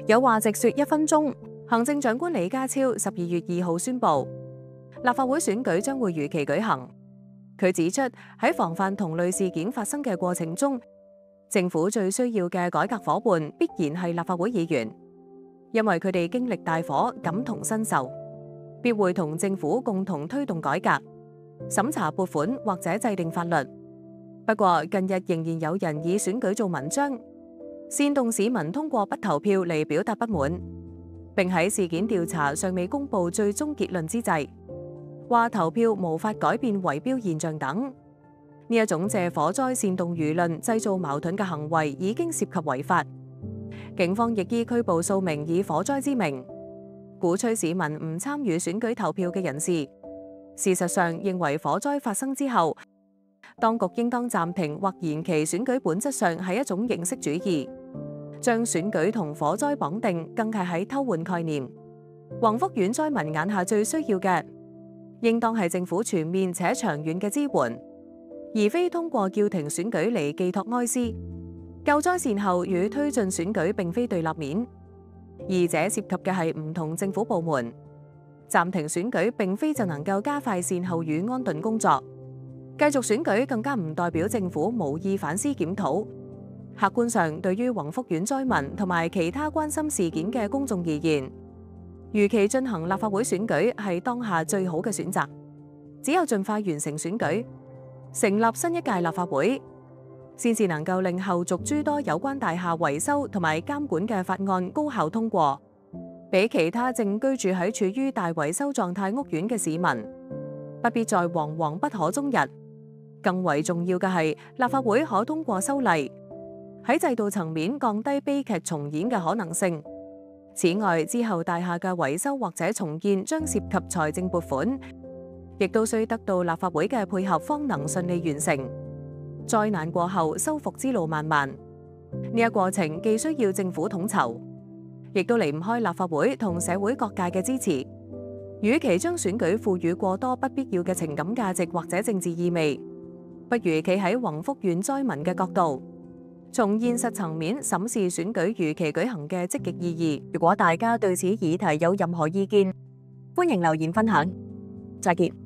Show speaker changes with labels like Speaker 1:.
Speaker 1: 有話直說1分鐘，行政長官李家超12月2號宣布，立法會選舉將會如期舉行。佢指出，喺防範同類事件發生嘅過程中，政府最需要嘅改革夥伴必然係立法會議員，因為佢哋經歷大火，感同身受，必會同政府共同推動改革、審查撥款或者制定法律。不過，近日仍然有人以選舉做文章，煽動市民通過不投票嚟表達不滿，並喺事件調查尚未公布最終結論之際，話投票無法改變圍標現象等。呢一種借火災煽動輿論、製造矛盾嘅行為已經涉及違法。警方亦依拘捕數名以火災之名鼓吹市民唔參與選舉投票嘅人士。事實上，認為火災發生之後，當局應當暫停或延期選舉，本質上係一種形式主義，將選舉同火災綁定，更係喺偷換概念。宏福苑災民眼下最需要嘅，應當係政府全面且長遠嘅支援，而非通過叫停選舉嚟寄託哀思。救災善後與推進選舉並非對立面，二者涉及嘅係唔同政府部門。暫停選舉並非就能夠加快善後與安頓工作，繼續選舉更加唔代表政府無意反思檢討。客觀上，對於宏福苑災民同埋其他關心事件嘅公眾而言，如期進行立法會選舉係當下最好嘅選擇。只有盡快完成選舉，成立新一屆立法會，先至能夠令後續諸多有關大廈維修同埋監管嘅法案高效通過，俾其他正居住喺處於大維修狀態屋苑嘅市民不必再惶惶不可終日。更為重要嘅係，立法會可通過修例，喺制度層面降低悲劇重演嘅可能性。此外，之後大廈嘅維修或者重建將涉及財政撥款，亦都需得到立法會嘅配合方能順利完成。災難過後，修復之路漫漫，呢一過程既需要政府統籌，亦都離唔開立法會同社會各界嘅支持。與其將選舉賦予過多不必要嘅情感價值或者政治意味，不如企喺宏福苑災民嘅角度，從現實層面審視選舉如期舉行嘅積極意義。如果大家對此議題有任何意見，歡迎留言分享。再見。